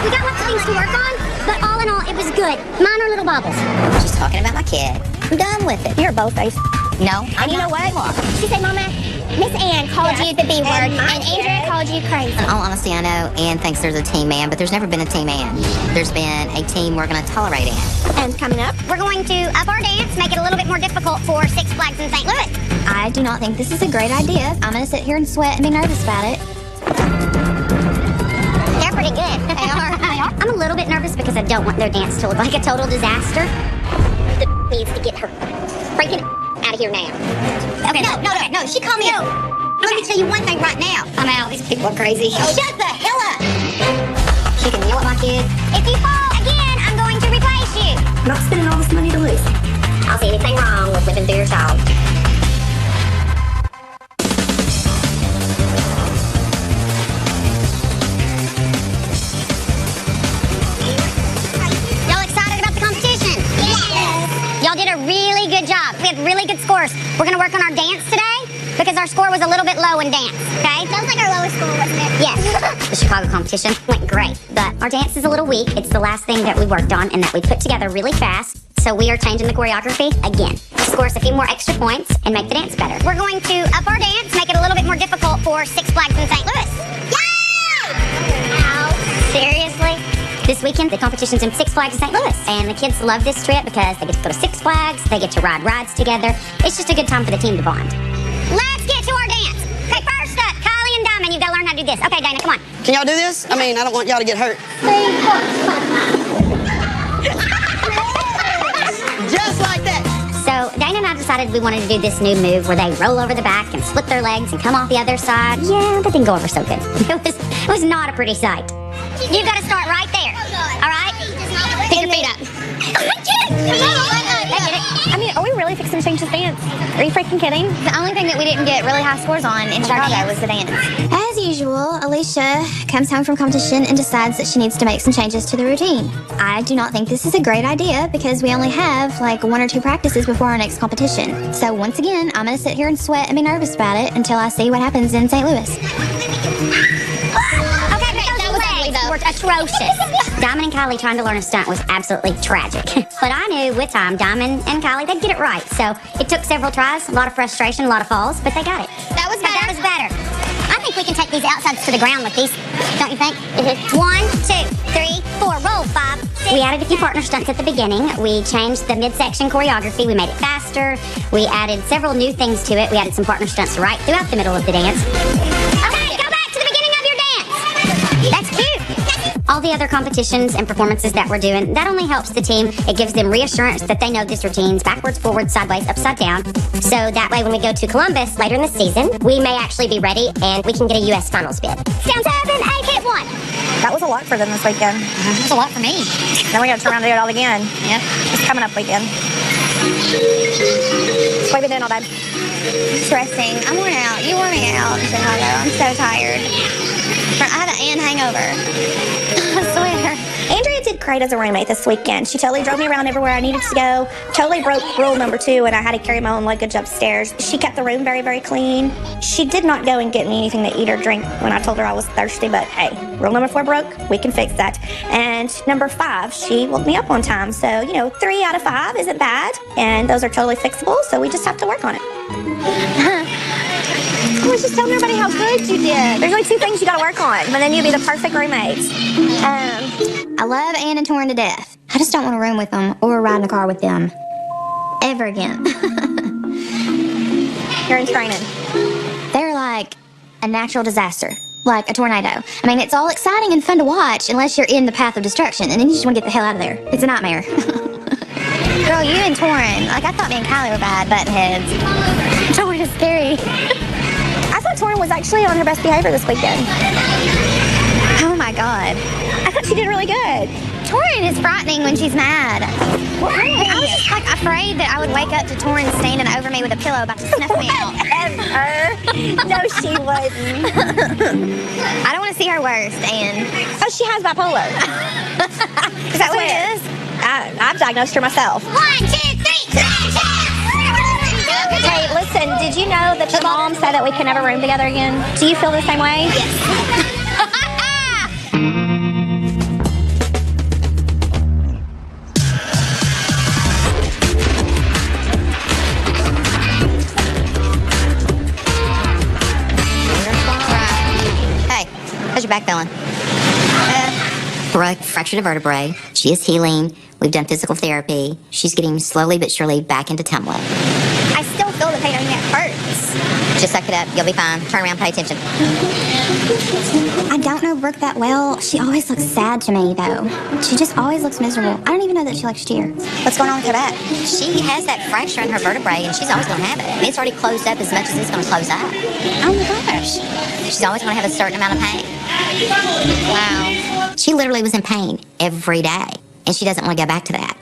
We got lots of things to work on, but all in all, it was good. Mine are little baubles. She's talking about my kid. I'm done with it. You're both-faced. No, And you know what? She said, Mama, Miss Ann called you the B word, and Andrea called you crazy. In all honesty, I know Ann thinks there's a team Ann, but there's never been a team Ann. There's been a team we're going to tolerate Ann. And coming up, We're going to up our dance, make it a little bit more difficult for Six Flags in St. Louis. I do not think this is a great idea. I'm going to sit here and sweat and be nervous about it. They're pretty good. They are. I'm a little bit nervous because I don't want their dance to look like a total disaster. The needs to get her freaking out of here now. Okay, no, she called me. Let me tell you one thing right now. I'm out. These people are crazy. Shut the hell up. She can yell at my kid. If you fall again, I'm going to replace you. I'm not spending all this money to lose. I don't see anything wrong with whipping through your child. Y'all excited about the competition? Yes. Y'all did a really good job. We had really good scores. We're going to work on our dance today because our score was a little bit low in dance, okay? Sounds like our lowest score, wasn't it? Yes. The Chicago competition went great, but our dance is a little weak. It's the last thing that we worked on and that we put together really fast. So we are changing the choreography again to score us a few more extra points and make the dance better. We're going to up our dance, make it a little bit more difficult for Six Flags in St. Louis. Yay! Ow. Seriously? This weekend, the competition's in Six Flags in St. Louis, and the kids love this trip because they get to go to Six Flags, they get to ride rides together. It's just a good time for the team to bond. Let's get to our dance. Okay, first up, Kylie and Diamond, you've got to learn how to do this. Okay, Dana, come on. Can y'all do this? I mean, I don't want y'all to get hurt. Just like that. So Dana and I decided we wanted to do this new move where they roll over the back and split their legs and come off the other side. Yeah, that didn't go over so good. It was not a pretty sight. You've got to start right there. All right? Pick your feet up. I mean, are we really fixing to change this dance? Are you freaking kidding? The only thing that we didn't get really high scores on in Chicago was the dance. As usual, Alicia comes home from competition and decides that she needs to make some changes to the routine. I do not think this is a great idea because we only have like 1 or 2 practices before our next competition. So once again, I'm going to sit here and sweat and be nervous about it until I see what happens in St. Louis. Were atrocious. Diamond and Kylie trying to learn a stunt was absolutely tragic. But I knew with time, Diamond and Kylie, they'd get it right. So it took several tries, a lot of frustration, a lot of falls, but they got it. That was better. I think we can take these outsides to the ground with these, don't you think? 1, 2, 3, 4, roll, 5, 6. We added a few partner stunts at the beginning. We changed the midsection choreography. We made it faster. We added several new things to it. We added some partner stunts right throughout the middle of the dance. Okay, go back to the beginning of your dance. That's cute. All the other competitions and performances that we're doing, that only helps the team. It gives them reassurance that they know this routine's backwards, forwards, sideways, upside down. So that way when we go to Columbus later in the season, we may actually be ready and we can get a U.S. Finals bid. Sound 7, 8, hit 1. That was a lot for them this weekend. It was a lot for me. Then we got to turn around and do it all again. Yep. It's coming up weekend. What have you been doing all day? Stressing. I'm worn out. You wore me out in Chicago. I'm so tired. I had an Ann hangover. I swear. Andrea did great as a roommate this weekend. She totally drove me around everywhere I needed to go. Totally broke rule number 2, and I had to carry my own luggage upstairs. She kept the room very, very clean. She did not go and get me anything to eat or drink when I told her I was thirsty, but hey, rule number 4 broke. We can fix that. And number 5, she woke me up on time. So, 3 out of 5 isn't bad, and those are totally fixable, so we just have to work on it. I was just telling everybody how good you did. There's only 2 things you gotta work on, but then you'll be the perfect roommates. I love Ann and Torrin to death. I just don't want to room with them or ride in a car with them. Ever again. You're in training. They're like a natural disaster. Like a tornado. I mean, it's all exciting and fun to watch unless you're in the path of destruction, and then you just want to get the hell out of there. It's a nightmare. Girl, you and Torrin. Like, I thought me and Kylie were bad button heads. Torrin is scary. I thought Torrin was actually on her best behavior this weekend. Oh my God. I thought she did really good. Torrin is frightening when she's mad. Well, really? I was just like afraid that I would wake up to Torrin standing over me with a pillow about to snuff me out. No, she wouldn't. I don't want to see her worse, Ann. Oh, she has bipolar. Is that what it is? I've diagnosed her myself. 1, 2, 3, Hey, listen, did you know that your mom said that we could never room together again? Do you feel the same way? Yes. Brooke fractured a vertebrae. She is healing. We've done physical therapy. She's getting slowly but surely back into tumbling. I still feel the pain. I mean, it hurts. Just suck it up. You'll be fine. Turn around, pay attention. I don't know Brooke that well. She always looks sad to me, though. She just always looks miserable. I don't even know that she likes to cheer. What's going on with her back? She has that fracture in her vertebrae, and she's always going to have it. It's already closed up as much as it's going to close up. Oh my gosh. She's always going to have a certain amount of pain. Wow. She literally was in pain every day, and she doesn't want to go back to that.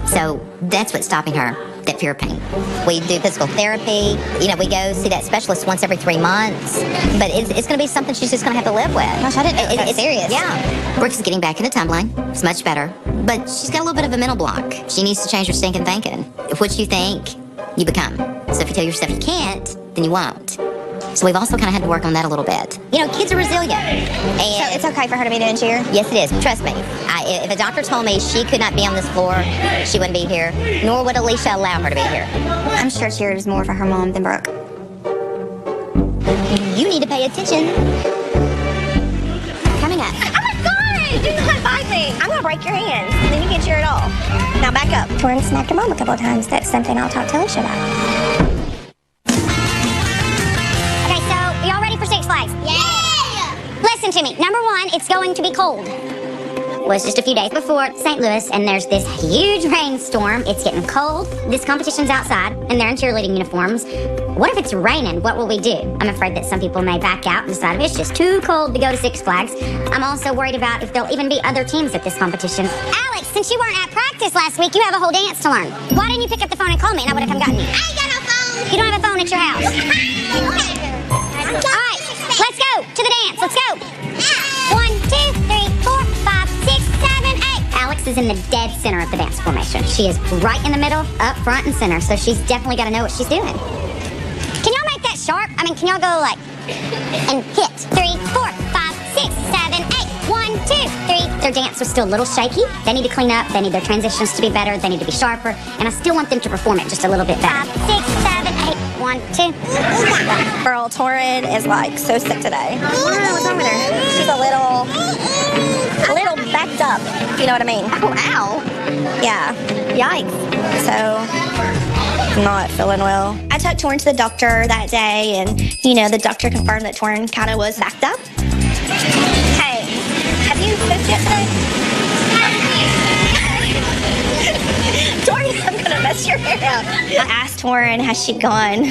So that's what's stopping her, that fear of pain. We do physical therapy. You know, we go see that specialist once every 3 months. But it's going to be something she's just going to have to live with. Gosh, I didn't know it's serious. Yeah. Brooke is getting back into tumbling. It's much better. But she's got a little bit of a mental block. She needs to change her stinking thinking. What you think, you become. So if you tell yourself you can't, then you won't. So we've also kind of had to work on that a little bit. You know, kids are resilient. And So it's okay for her to be doing cheer? yes, it is. Trust me. If a doctor told me she could not be on this floor, she wouldn't be here, nor would Alicia allow her to be here. I'm sure cheer is more for her mom than Brooke. You need to pay attention. Coming up. Oh my God! Do not bite me. I'm gonna break your hands, and then you can cheer it all. Now back up. Torrin smacked her mom a couple of times. That's something I'll talk to Alicia about. Okay, so y'all ready for Six Flags? Yeah! Listen to me. Number one, it's going to be cold. Well, it's just a few days before St. Louis, and there's this huge rainstorm. It's getting cold. This competition's outside, and they're in cheerleading uniforms. What if it's raining? What will we do? I'm afraid that some people may back out and decide it's just too cold to go to Six Flags. I'm also worried about if there'll even be other teams at this competition. Alex, since you weren't at practice last week, you have a whole dance to learn. Why didn't you pick up the phone and call me, and I would have come gotten you? I ain't got no phone! You don't have a phone at your house. All right, let's go to the dance. Let's go. 1, 2, 3, 4, 5, 6, 7, 8. Alex is in the dead center of the dance formation. She is right in the middle, up front and center, so she's definitely got to know what she's doing. Can y'all make that sharp? I mean, can y'all go like and hit? 3, 4, 5, 6, 7, 8. 1, 2, 3. Their dance was still a little shaky. They need to clean up. They need their transitions to be better. They need to be sharper. And I still want them to perform it just a little bit better. 5, 6, 7, 8. 1, 2. Girl, Torrin is like so sick today. What's wrong with her? She's a little backed up. If you know what I mean? Oh, ow. Yeah. Yikes. So, not feeling well. I took Torrin to the doctor that day, and the doctor confirmed that Torrin kind of was backed up. Hey, have you pooped yet today? Torrin, I'm gonna mess your hair up. I asked Torrin, has she gone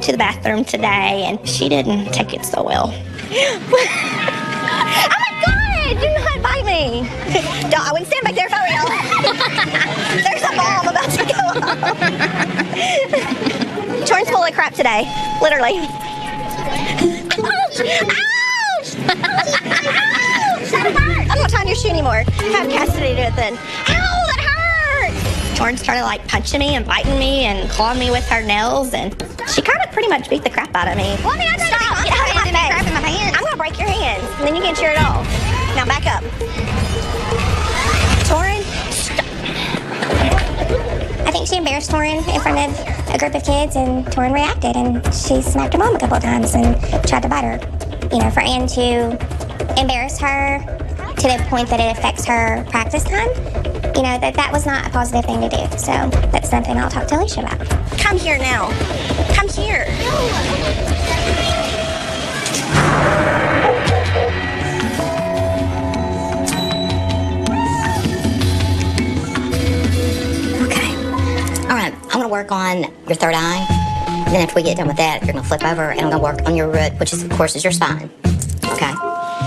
to the bathroom today, and she didn't take it so well. Oh my God! Do not bite me. Don't, I wouldn't stand back there if I were you. There's a bomb about to go off. Torrin's full of crap today, literally. Ouch! Ouch! Ouch! That hurt. I'm not tying your shoe anymore. Have Cassidy do it then. Ow! That hurt! Torrin started like punching me and biting me and clawing me with her nails, and she kind of pretty much beat the crap out of me. Well, I mean, I tried Stop! to Get out of my face. crap in my pants. I'm gonna break your hands, and then you can cheer it all. Now back up. Torrin, stop. I think she embarrassed Torrin in front of a group of kids, and Torrin reacted, and she smacked her mom a couple of times and tried to bite her. For Ann to embarrass her to the point that it affects her practice time, that was not a positive thing to do. So that's something I'll talk to Alicia about. Come here now. Come here. Okay. All right, I'm going to work on your third eye. Then after we get done with that, you're going to flip over, and I'm going to work on your root, which is, of course, is your spine. Okay?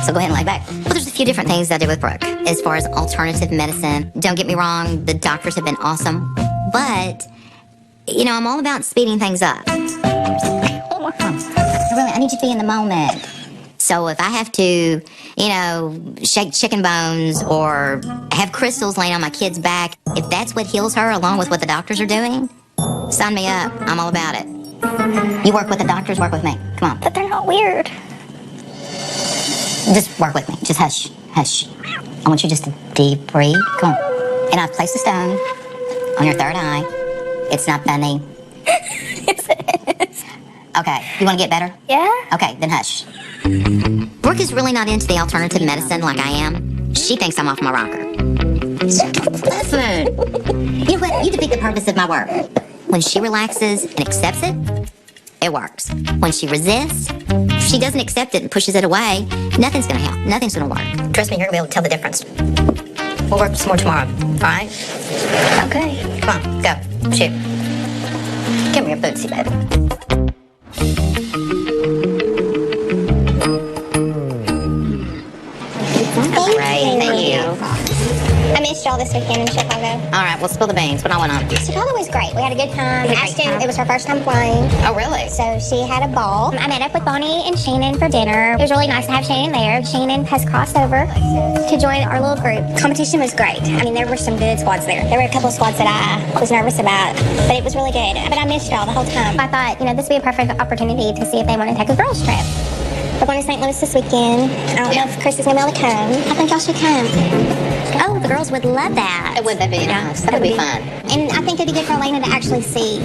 So go ahead and lay back. Well, there's a few different things I do with Brooke. As far as alternative medicine, don't get me wrong, the doctors have been awesome. But, I'm all about speeding things up. Really, I need you to be in the moment. So if I have to, shake chicken bones or have crystals laying on my kid's back, if that's what heals her along with what the doctors are doing, sign me up. I'm all about it. You work with the doctors, work with me. Come on. But they're not weird. Just work with me. Just hush. Hush. I want you just to deep breathe. Come on. And I've placed a stone on your third eye. It's not funny. Yes, it is. Okay. You want to get better? Yeah? Okay, then hush. Brooke is really not into the alternative medicine like I am. She thinks I'm off my rocker. Listen. You know what? You defeat the purpose of my work. When she relaxes and accepts it, it works. When she resists, if she doesn't accept it and pushes it away, nothing's gonna help. Nothing's gonna work. Trust me, you're gonna be able to tell the difference. We'll work some more tomorrow, alright? Okay. Come on, go. Shoot. Give me your bootsy, baby. Great, thank you. I missed y'all this weekend in Chicago. Alright, well, spill the beans. What I went on? Chicago was great. We had a good time. Ashton, it was her first time flying. Oh, really? So she had a ball. I met up with Bonnie and Shannon for dinner. It was really nice to have Shannon there. Shannon has crossed over to join our little group. Competition was great. I mean, there were some good squads there. There were a couple of squads that I was nervous about, but it was really good. But I missed y'all the whole time. I thought, this would be a perfect opportunity to see if they want to take a girls trip. We're going to St. Louis this weekend. I don't know if Chris is going to be able to come. I think y'all should come. Oh, the girls would love that. Would that be nice? That would be fun. And I think it'd be good for Elena to actually see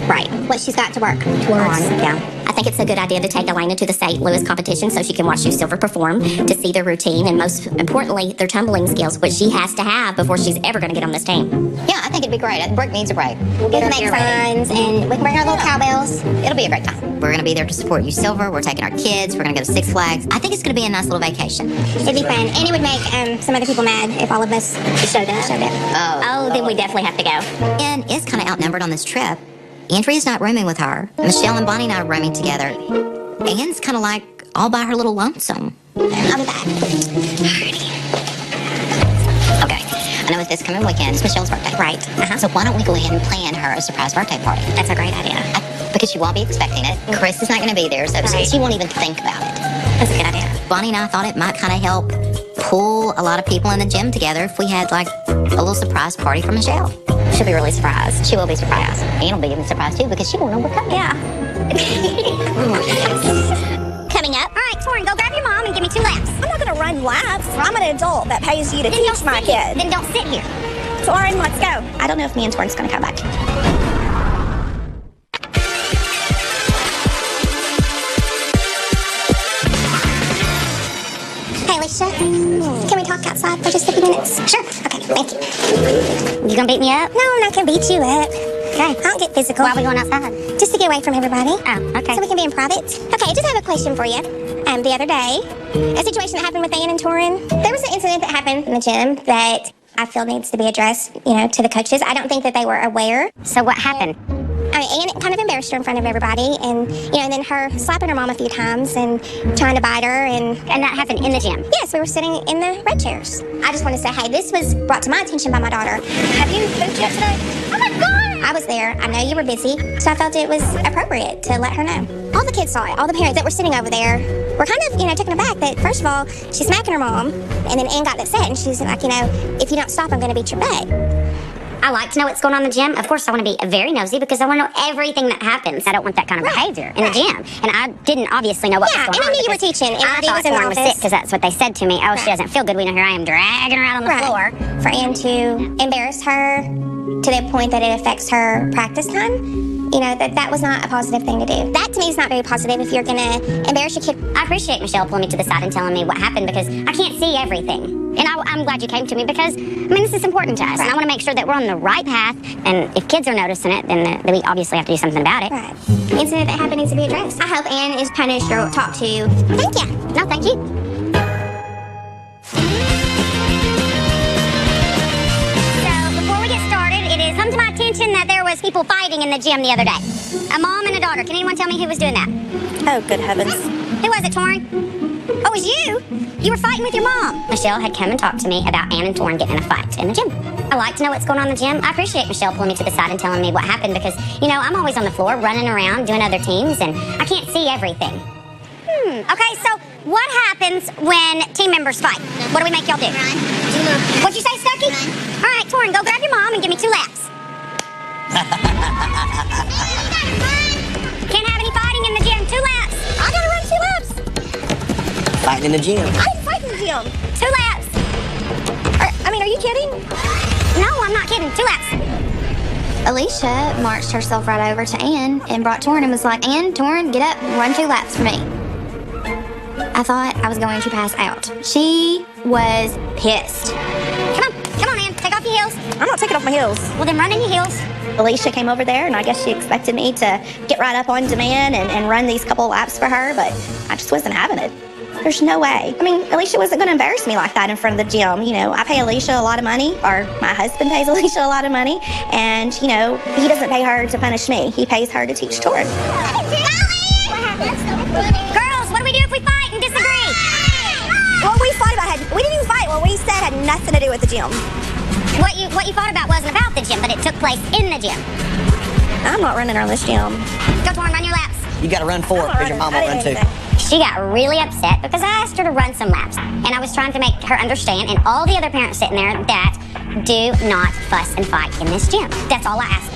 what she's got to work towards. Yeah. I think it's a good idea to take Elena to the St. Louis competition so she can watch Sue Silver perform, to see their routine, and most importantly, their tumbling skills, which she has to have before she's ever going to get on this team. Yeah, I think it'd be great. Brooke needs a break. We'll get her make signs, and we can bring our little cowbells. It'll be a great time. We're going to be there to support you, Silver. We're taking our kids. We're going to go to Six Flags. I think it's going to be a nice little vacation. It'd be fun. And it would make some other people mad if all of us showed up. Oh, then we definitely have to go. And is kind of outnumbered on this trip. Andrea's not rooming with her. Michelle and Bonnie and I are rooming together. Anne's kind of like all by her little lonesome. I'll be back. Okay. I know it's this coming weekend. It's Michelle's birthday. Right. So why don't we go ahead and plan her a surprise birthday party? That's a great idea. Because she won't be expecting it. Chris is not going to be there, so she won't even think about it. That's a good idea. Bonnie and I thought it might kind of help pull a lot of people in the gym together if we had like a little surprise party for Michelle. She'll be really surprised. She will be surprised. Anne will be even surprised too because she won't know we're coming. Yeah. Coming up. All right, Torin, go grab your mom and give me 2 laps. I'm not going to run laps. I'm an adult that pays you to teach my kid. Then don't sit here. Torin, let's go. I don't know if me and Torin's going to come back. Hey, Alicia. Can we talk outside for just a few minutes? Sure. Okay, thank you. You gonna beat me up? No, I'm not going to beat you up. Okay. I don't get physical. Why are we going outside? Just to get away from everybody. Oh, okay. So we can be in private. Okay, I just have a question for you. The other day, a situation that happened with Anne and Torin. There was an incident that happened in the gym that I feel needs to be addressed, to the coaches. I don't think that they were aware. So what happened? I mean, Anne kind of embarrassed her in front of everybody, and then her slapping her mom a few times and trying to bite her, and that happened in the gym? Yes, we were sitting in the red chairs. I just want to say, hey, this was brought to my attention by my daughter. Have you moved yet today? Oh my God! I was there. I know you were busy, so I felt it was appropriate to let her know. All the kids saw it. All the parents that were sitting over there were kind of, taken aback that, first of all, she's smacking her mom, and then Anne got upset, and she's like, if you don't stop, I'm going to beat your butt. I like to know what's going on in the gym. Of course, I want to be very nosy because I want to know everything that happens. I don't want that kind of behavior in the gym. And I didn't obviously know what was going on. Yeah, and I knew you were teaching. And I thought Torin was sick because that's what they said to me. Oh, she doesn't feel good. We know here I am dragging her out on the floor. For Anne to embarrass her to the point that it affects her practice time, that was not a positive thing to do. That to me is not very positive if you're going to embarrass your kid. I appreciate Michelle pulling me to the side and telling me what happened because I can't see everything. And I'm glad you came to me because, this is important to us. And I want to make sure that we're on the right path. And if kids are noticing it, then we obviously have to do something about it. Right. The incident that happened needs to be addressed. I hope Anne is punished or talked to. Thank you. No, thank you. So, before we get started, it has come to my attention that there was people fighting in the gym the other day. A mom and a daughter. Can anyone tell me who was doing that? Oh, good heavens. Who was it, Torin? Oh, it was you? You were fighting with your mom. Michelle had come and talked to me about Anne and Torin getting in a fight in the gym. I like to know what's going on in the gym. I appreciate Michelle pulling me to the side and telling me what happened because, I'm always on the floor running around doing other teams and I can't see everything. Okay, so what happens when team members fight? What do we make y'all do? Run. What'd you say, Stucky? All right, Torin, go grab your mom and give me 2 laps. Can't have any fighting in the gym. 2 laps. I gotta run 2 laps. Fighting in the gym. I didn't fight in the gym. 2 laps. Are you kidding? No, I'm not kidding. 2 laps. Alicia marched herself right over to Anne and brought Torin and was like, Anne, Torin, get up and run 2 laps for me. I thought I was going to pass out. She was pissed. Come on, Ann, take off your heels. I'm not taking off my heels. Well, then run in your heels. Alicia came over there, and I guess she expected me to get right up on demand and run these couple laps for her, but I just wasn't having it. There's no way. I mean, Alicia wasn't going to embarrass me like that in front of the gym. You know, I pay Alicia a lot of money, or my husband pays Alicia a lot of money, and, you know, he doesn't pay her to punish me. He pays her to teach Torin. Girls, what do we do if we fight and disagree? What we fought about we didn't even fight. What we said had nothing to do with the gym. What you fought about wasn't about the gym, but it took place in the gym. I'm not running around this gym. Go, Torin, run your laps. You got to run 4 because your mom will run 2. She got really upset because I asked her to run some laps. And I was trying to make her understand, and all the other parents sitting there, that do not fuss and fight in this gym. That's all I asked.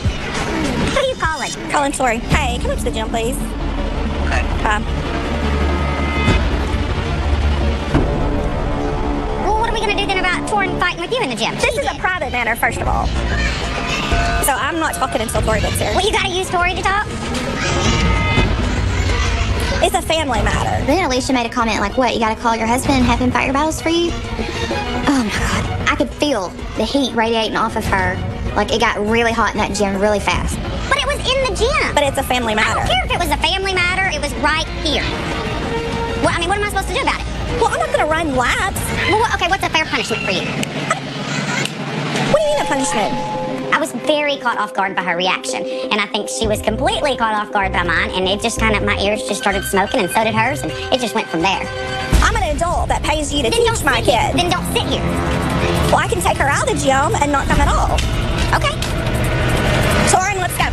Who are you calling? Calling Tori. Hey, come up to the gym, please. Okay. Well, what are we going to do then about Torin fighting with you in the gym? This is a private matter, first of all. So I'm not talking until Tori gets here. Well, you got to use Tori to talk? It's a family matter. Then Alicia made a comment like, what, you gotta call your husband and have him fight your battles for you? Oh my God. I could feel the heat radiating off of her. Like, it got really hot in that gym really fast. But it was in the gym. But it's a family I matter. don't care if it was a family matter. It was right here. Well, I mean, what am I supposed to do about it? Well, I'm not going to run laps. Well, okay, what's a fair punishment for you? What do you mean a punishment? I was very caught off guard by her reaction, and I think she was completely caught off guard by mine, and it just kind of, my ears just started smoking, and so did hers, and it just went from there. I'm an adult that pays you to Then teach don't my sit here. kid. Then don't sit here. Well, I can take her out of the gym and not come at all. Okay. Torin, let's go.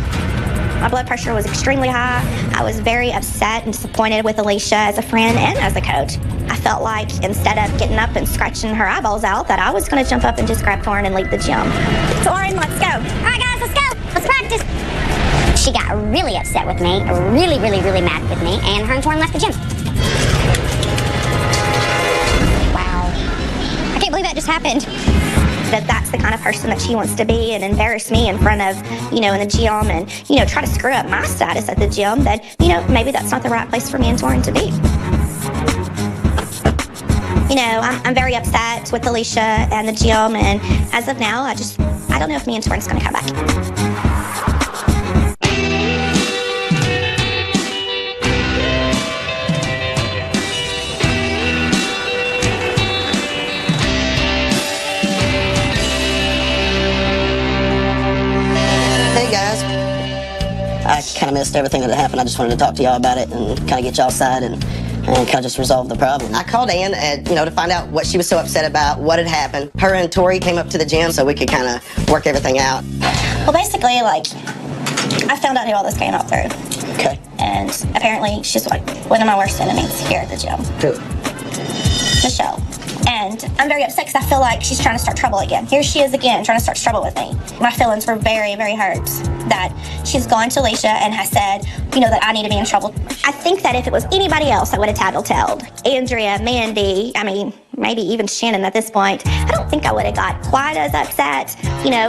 My blood pressure was extremely high. I was very upset and disappointed with Alicia as a friend and as a coach. I felt like instead of getting up and scratching her eyeballs out, that I was going to jump up and just grab Torin and leave the gym. Torin, let's go. All right, guys, let's go. Let's practice. She got really upset with me, really, really, really mad with me, and her and Torin left the gym. Wow. I can't believe that just happened. That's the kind of person that she wants to be and embarrass me in front of, in the gym and, try to screw up my status at the gym, then, maybe that's not the right place for me and Torin to be. I'm very upset with Alicia and the gym, and as of now, I don't know if me and Torin's gonna come back. Hey guys. I kind of missed everything that happened. I just wanted to talk to y'all about it and kind of get y'all's side and kind of just resolve the problem. I called Ann, to find out what she was so upset about, what had happened. Her and Tori came up to the gym so we could kind of work everything out. Well, basically, I found out who all this came out through. Okay. And apparently, she's one of my worst enemies here at the gym. Who? Michelle. And I'm very upset because I feel like she's trying to start trouble again. Here she is again, trying to start trouble with me. My feelings were very, very hurt that she's gone to Alicia and has said, that I need to be in trouble. I think that if it was anybody else, I would have tattletailed. Andrea, Mandy, maybe even Shannon at this point, I don't think I would have got quite as upset,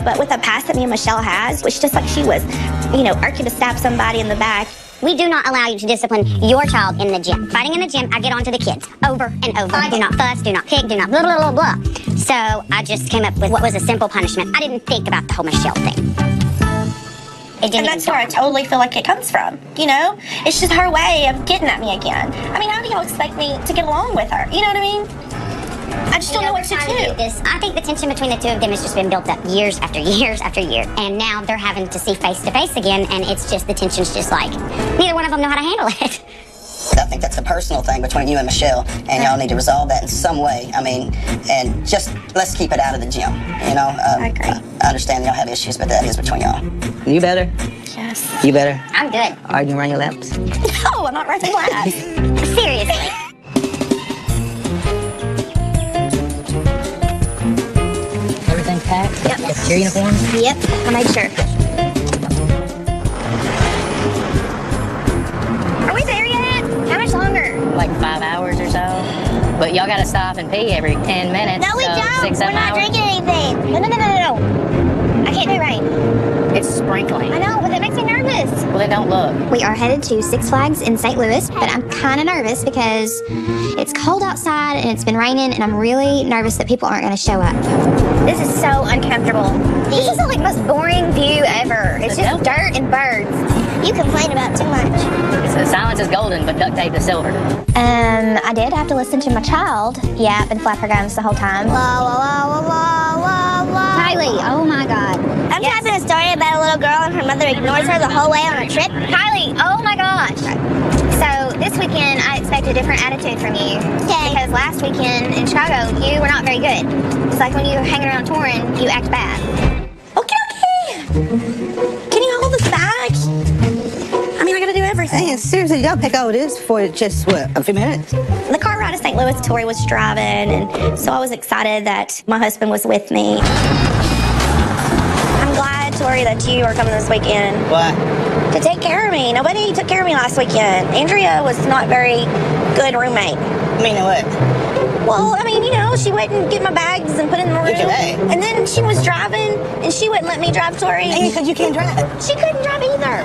but with the past that me and Michelle has, which just like she was, arcing to stab somebody in the back. We do not allow you to discipline your child in the gym. Fighting in the gym, I get on to the kids over and over. Do not fuss, do not pick, do not blah, blah, blah, blah. So I just came up with what was a simple punishment. I didn't think about the whole Michelle thing. And that's where I totally feel like it comes from, It's just her way of getting at me again. How do y'all expect me to get along with her? You know what I mean? I just don't know what to do. I think the tension between the two of them has just been built up years after years after year. And now they're having to see face to face again, and it's just, the tension's just like, neither one of them know how to handle it. I think that's a personal thing between you and Michelle, and y'all need to resolve that in some way. And just let's keep it out of the gym. I agree. I understand y'all have issues, but that is between y'all. You better? Yes. You better? I'm good. Are you running your laps? No, I'm not running laps. Seriously. Everything packed? Yep. Your uniform? Yep, I made sure. Are we there yet? How much longer? Like 5 hours or so. But y'all gotta stop and pee every 10 minutes. No, we so don't. 6, 7 We're not hours. drinking anything. No. I can't do rain. It's sprinkling. I know, but that makes me nervous. Well, then don't look. We are headed to Six Flags in St. Louis, but I'm kind of nervous because it's cold outside and it's been raining, and I'm really nervous that people aren't going to show up. This is so uncomfortable. This is the most boring view ever. It's just dirt and birds. You complain about too much. So silence is golden, but duct tape is silver. I did have to listen to my child yap and flap her gums the whole time. La la la la la la la. Kylie, oh my God. I'm typing a story about a little girl and her mother ignores her the whole way on a trip. Kylie, oh my gosh. So this weekend, I expect a different attitude from you. Okay. Because last weekend in Chicago, you were not very good. It's like when you hang around touring, you act bad. Okay. Can you hold this bag? I mean, I gotta do everything. Hey, seriously, you gotta pick all it is for just, what, a few minutes? The car ride to St. Louis, Tori was driving, and so I was excited that my husband was with me. I'm glad, Tori, that you are coming this weekend What? to take care of me. Nobody took care of me last weekend. Andrea was not very good roommate. Meaning what? Well, I mean, she wouldn't get my bags and put it in the room. Okay. And then she was driving, and she wouldn't let me drive, Tori. Hey, because you can't drive. She couldn't drive either.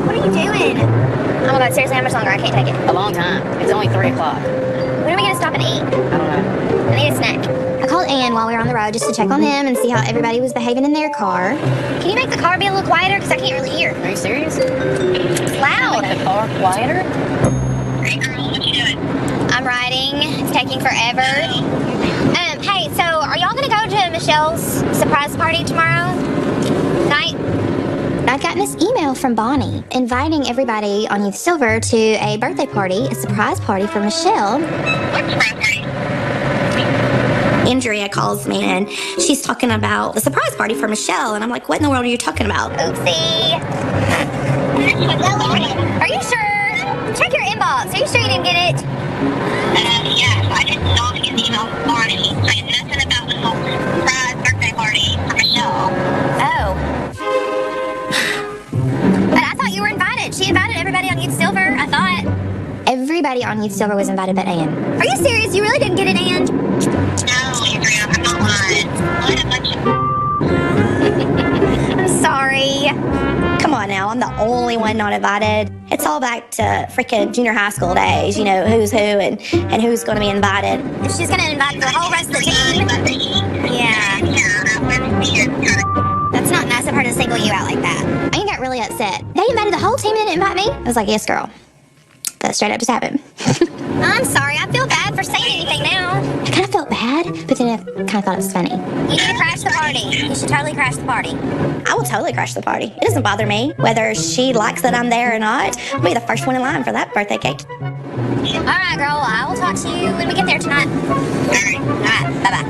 What are you doing? Oh my God, seriously, how much longer? I can't take it. A long time. It's only 3 o'clock. When are we going to stop and eat? I don't know. I need a snack. I called Ann while we were on the road just to check on them and see how everybody was behaving in their car. Can you make the car be a little quieter? Because I can't really hear. Are you serious? It's loud. Make the car quieter? Hey girl, what you doing? I'm riding. It's taking forever. Hey, so are y'all going to go to Michelle's surprise party tomorrow night? I'd gotten this email from Bonnie inviting everybody on Youth Silver to a birthday party, a surprise party for Michelle. What's surprise party? Andrea calls me, and she's talking about the surprise party for Michelle, and I'm like, what in the world are you talking about? Oopsie. Are you sure? Check your inbox. Are you sure you didn't get it? Yes, I did not get the email from Barney saying nothing about the whole surprise birthday party for Michelle. Oh. But I thought you were invited. She invited everybody on Youth Silver, I thought. Everybody on Youth Silver was invited but Ann. Are you serious? You really didn't get it, Ann? No, Andrea, I'm not lying. What a bunch of... I'm sorry. Come on now, I'm the only one not invited. It's all back to freaking junior high school days, who's who and who's going to be invited. She's going to invite the whole rest of the team. Yeah. That's not nice of her to single you out like that. Ann got really upset. They invited the whole team and didn't invite me? I was like, yes, girl. That straight up just happened. I'm sorry. I feel bad for saying anything now. I kind of felt bad, but then I kind of thought it was funny. You should crash the party. You should totally crash the party. I will totally crash the party. It doesn't bother me whether she likes that I'm there or not. I'll be the first one in line for that birthday cake. All right, girl. I will talk to you when we get there tonight. All right. Bye-bye.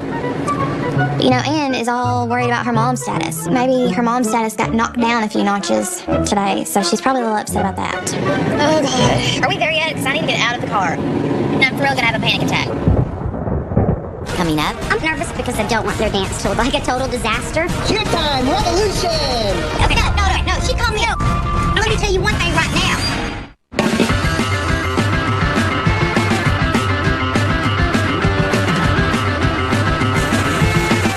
Ann is all worried about her mom's status. Maybe her mom's status got knocked down a few notches today, so she's probably a little upset about that. Oh, God. Are we there yet? Because I need to get out of the car. And I'm for real going to have a panic attack. Coming up, I'm nervous because I don't want their dance to look like a total disaster. Cheer time, revolution! Okay, no, she called me up. Now, let me tell you one thing right now.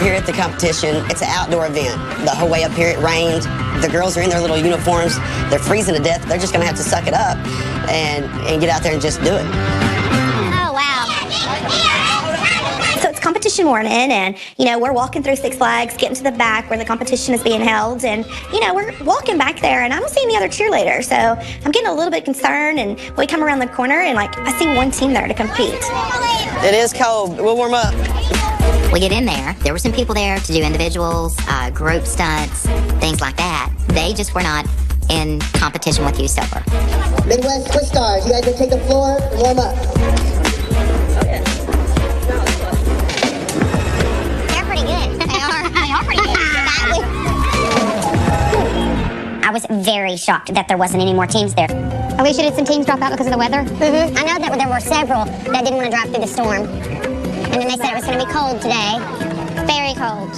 Here at the competition, it's an outdoor event. The whole way up here it rained. The girls are in their little uniforms. They're freezing to death. They're just gonna have to suck it up and get out there and just do it. Oh, wow. So it's competition morning, and we're walking through Six Flags, getting to the back where the competition is being held, and we're walking back there, and I don't see any other cheerleaders, so I'm getting a little bit concerned. And we come around the corner, and I see one team there to compete. It is cold. We'll warm up. We get in there. There were some people there to do individuals, group stunts, things like that. They just were not in competition with Youth Silver. Midwest Twist Stars, you guys gonna take the floor and warm up. They're pretty good. They are pretty good. I was very shocked that there wasn't any more teams there. Alicia, did some teams drop out because of the weather? Mm-hmm. I know that there were several that didn't want to drive through the storm. And then they said it was going to be cold today. Very cold.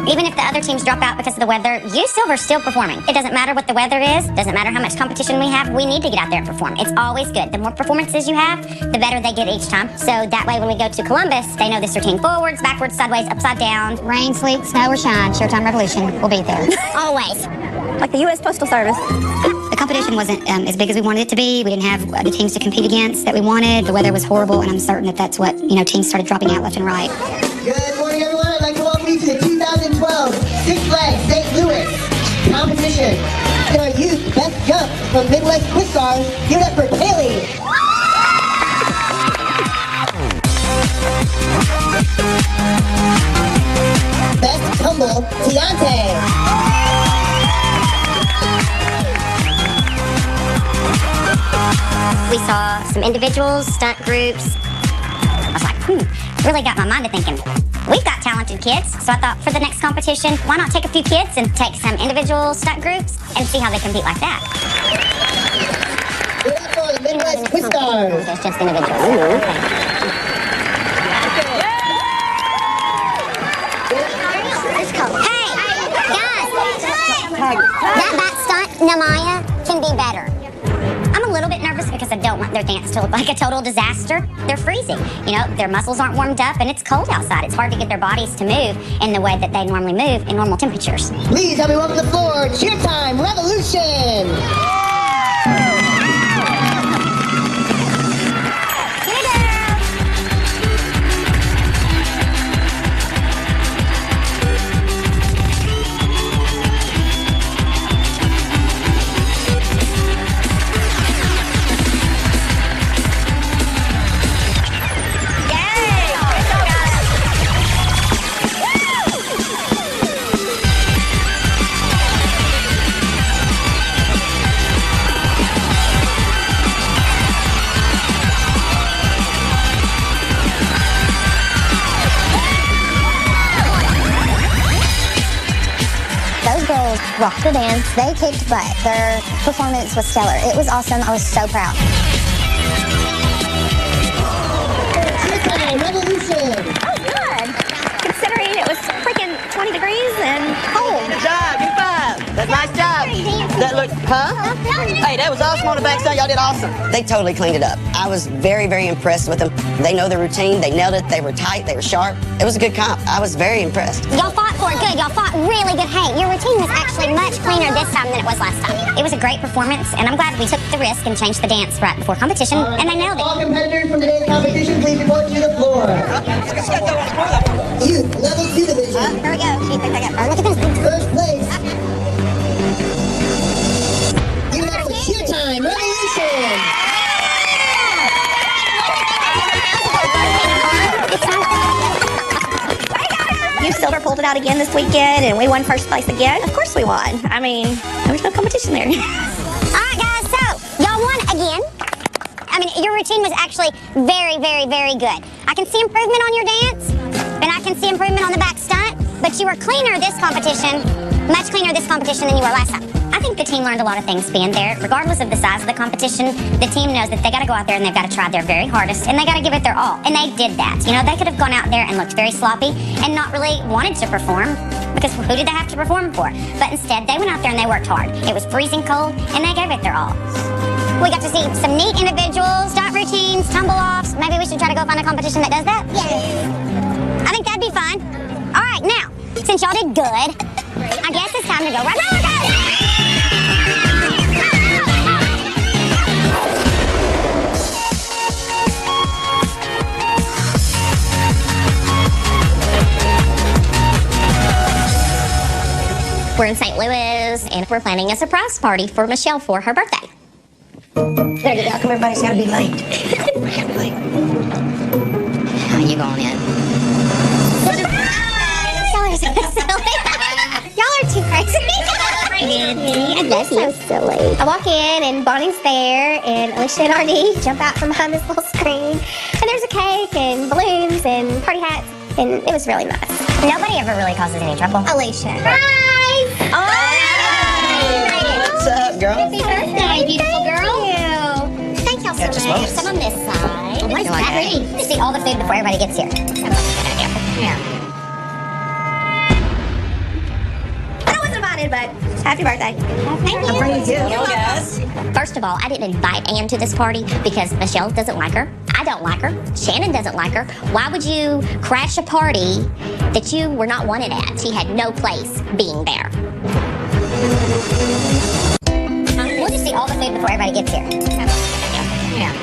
Even if the other teams drop out because of the weather, U Silver's still performing. It doesn't matter what the weather is, doesn't matter how much competition we have, we need to get out there and perform. It's always good. The more performances you have, the better they get each time. So that way when we go to Columbus, they know this routine: forwards, backwards, sideways, upside down. Rain, sleet, snow, or shine, Showtime Revolution will be there. Always. Like the U.S. Postal Service. The competition wasn't as big as we wanted it to be. We didn't have the teams to compete against that we wanted. The weather was horrible, and I'm certain that that's what, teams started dropping out left and right. Good morning, everyone. I'd like to welcome you to the 2012 Six Flags St. Louis competition. In our youth best jump from Midwest Quiz Stars, give it up for Haley. Best tumble, Tiante. We saw some individuals, stunt groups. I was like, really got my mind to thinking, we've got talented kids. So I thought for the next competition, why not take a few kids and take some individual stunt groups and see how they compete like that. Give it up for the Midwest Quiz Stars. It's just individuals. Hey, guys, that back stunt, Namaya, can be better. I'm a little bit nervous because I don't want their dance to look like a total disaster. They're freezing. Their muscles aren't warmed up and it's cold outside. It's hard to get their bodies to move in the way that they normally move in normal temperatures. Please help me welcome to the floor, Cheer Time Revolution. Rocked the dance. They kicked butt. Their performance was stellar. It was awesome. I was so proud. Cheer Time Revolution. Oh, good. Considering it was freaking 20 degrees and cold. Good job, good five. That's a nice job. That looked, Hey, that was awesome on the backside. Y'all did awesome. They totally cleaned it up. I was very, very impressed with them. They know the routine. They nailed it. They were tight. They were sharp. It was a good comp. I was very impressed. Y'all fought for it good. Y'all fought really good. Hey, your routine was actually much cleaner this time than it was last time. It was a great performance, and I'm glad we took the risk and changed the dance right before competition, and they nailed it. All competitors from today's competition, please report to the floor. Youth Level 2 Division. Here we go. Look at this. First place. Give it up for Cheer Time Revolution. U Silver pulled it out again this weekend, and we won first place again. Of course we won. I mean, there was no competition there. All right, guys, so y'all won again. Your routine was actually very, very, very good. I can see improvement on your dance, and I can see improvement on the back stunt, but you were cleaner this competition, much cleaner this competition than you were last time. I think the team learned a lot of things being there. Regardless of the size of the competition, the team knows that they got to go out there and they've got to try their very hardest, and they got to give it their all. And they did that. They could have gone out there and looked very sloppy and not really wanted to perform, because who did they have to perform for? But instead, they went out there and they worked hard. It was freezing cold, and they gave it their all. We got to see some neat individuals, stunt routines, tumble-offs. Maybe we should try to go find a competition that does that? Yes. I think that'd be fun. All right, now, since y'all did good, I guess it's time to go ride roller coasters. We're in St. Louis, and we're planning a surprise party for Michelle for her birthday. There you go. How come everybody's got to be late? We can't be late. How you going in? Y'all are so silly. Y'all are too crazy. I love you. So silly. I walk in, and Bonnie's there, and Alicia and Arnie jump out from behind this little screen. And there's a cake, and balloons, and party hats, and it was really nice. Nobody ever really causes any trouble. Alicia. Hi! What's up, girl? Happy birthday, beautiful girl. Thank y'all so much. Some on this side. Why is that pretty? Just eat all the food before everybody gets here. Yeah. invited, but happy birthday. Thank you. Yes. First of all, I didn't invite Ann to this party because Michelle doesn't like her. I don't like her. Shannon doesn't like her. Why would you crash a party that you were not wanted at? She had no place being there. We'll just see all the food before everybody gets here. Yeah.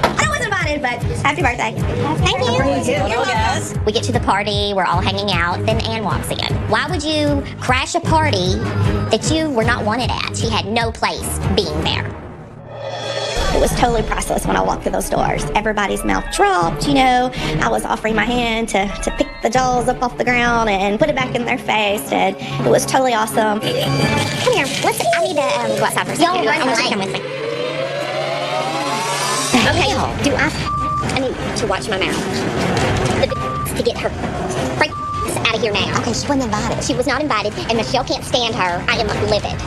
I wasn't invited, but happy birthday. Thank you. Yes. We get to the party, we're all hanging out, then Ann walks in. Why would you crash a party that you were not wanted at? She had no place being there. It was totally priceless when I walked through those doors. Everybody's mouth dropped, you know. I was offering my hand to pick the dolls up off the ground and put it back in their face, and it was totally awesome. Come here, listen, I need to go outside for a second. I want you to come with me. Okay, I need to watch my mouth. To get her freak out of here now. Okay, she wasn't invited. She was not invited, and Michelle can't stand her. I am livid.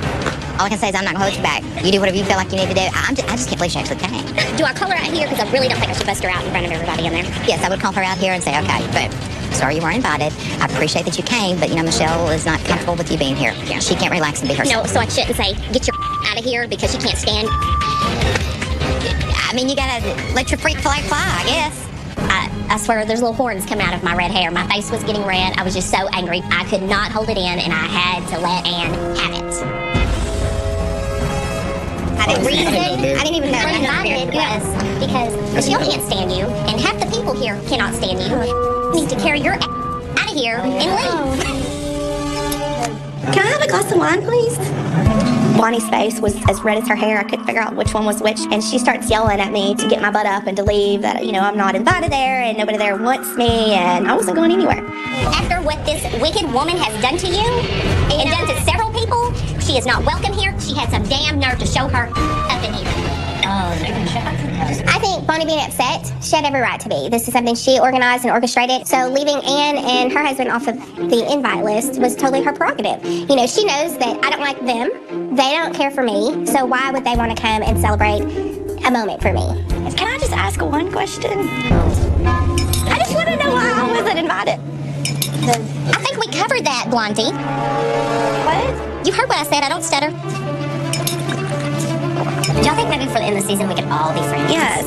All I can say is I'm not gonna hold you back. You do whatever you feel like you need to do. I just can't believe she actually came. Do I call her out here? Because I really don't think I should bust her out in front of everybody in there. Yes, I would call her out here and say, okay, but sorry you weren't invited. I appreciate that you came, but you know, Michelle is not comfortable with you being here. Yeah. She can't relax and be herself. No, so I shouldn't say, get your out of here because she can't stand. I mean, you gotta let your freak flag fly, I guess. I swear there's little horns coming out of my red hair. My face was getting red. I was just so angry. I could not hold it in, and I had to let Ann have it. The reason I didn't even know I invited was because Michelle can't stand you, and half the people here cannot stand you. You need to carry your out of here and leave. Can I have a glass of wine, please? Bonnie's face was as red as her hair. I couldn't figure out which one was which. And she starts yelling at me to get my butt up and to leave, that, you know, I'm not invited there and nobody there wants me, and I wasn't going anywhere. After what this wicked woman has done to you, and done to several people, she is not welcome here. She had some damn nerve to show her up in here. I think Bonnie being upset, she had every right to be. This is something she organized and orchestrated. So leaving Ann and her husband off of the invite list was totally her prerogative. You know, she knows that I don't like them. They don't care for me. So why would they want to come and celebrate a moment for me? Can I just ask one question? I just want to know why I wasn't invited. I think we covered that, Blondie. What? You heard what I said. I don't stutter. Do y'all think maybe for the end of the season we could all be friends? Yes.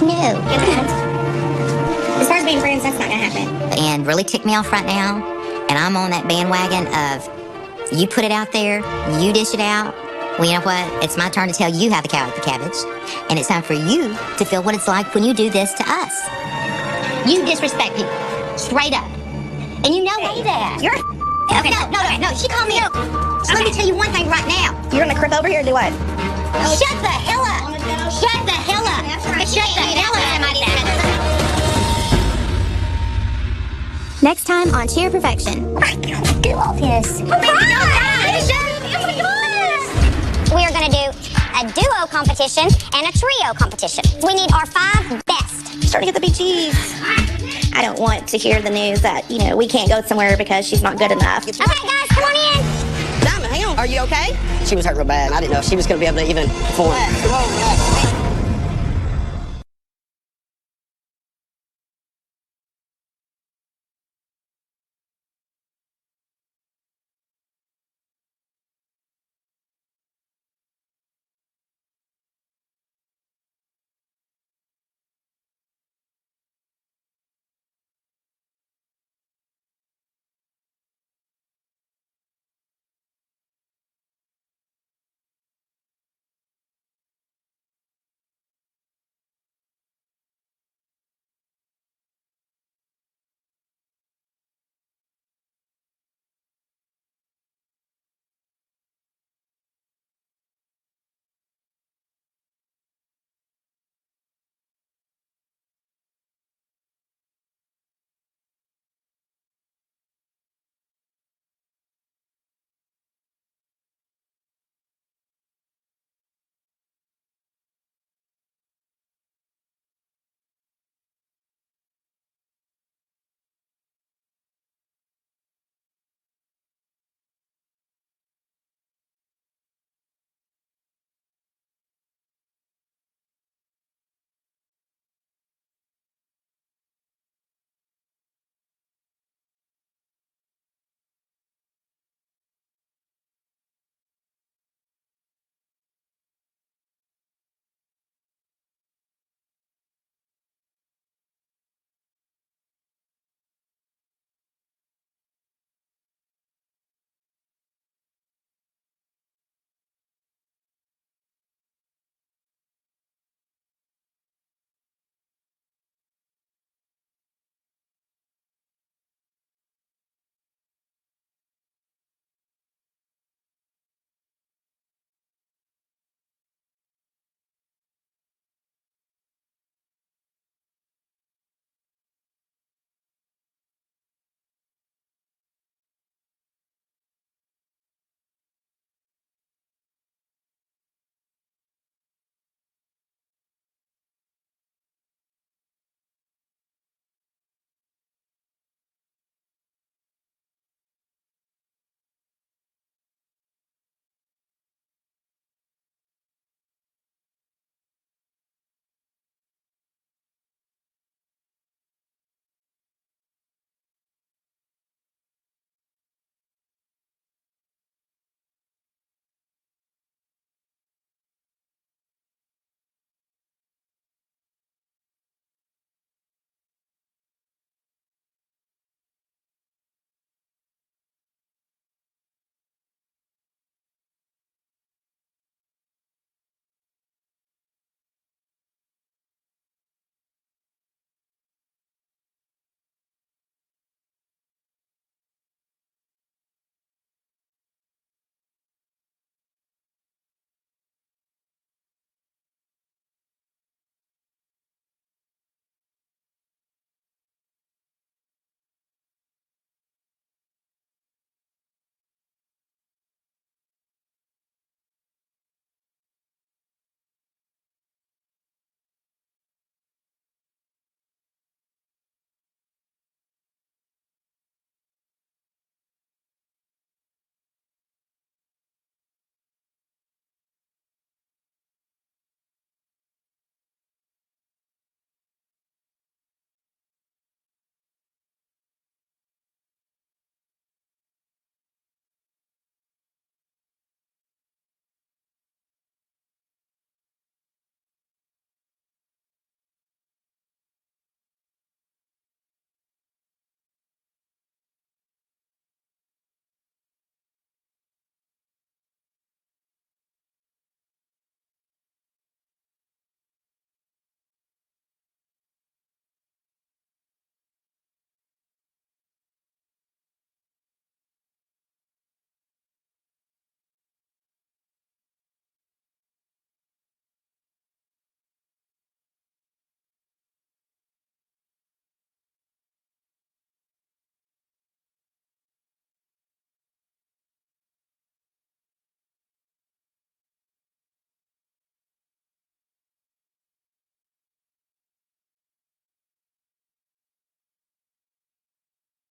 No. As far as being friends, that's not going to happen. And really ticked me off right now. And I'm on that bandwagon of you put it out there, you dish it out. Well, you know what? It's my turn to tell you how to cow the cabbage. And it's time for you to feel what it's like when you do this to us. You disrespect people. Straight up. And you know it. That. You're Okay, no. She called me out. So let me tell you one thing right now. You're going to crip over here and do what? Shut the hell up. Shut the hell up. Shut the hell up. Somebody said. Next time on Cheer Perfection. Do all this. We are going to do a duo competition and a trio competition. We need our 5 best. I'm starting to get the BGs. I don't want to hear the news that, you know, we can't go somewhere because she's not good enough. Okay, guys, come on in. Diamond, hang on. Are you okay? She was hurt real bad. I didn't know if she was going to be able to even perform.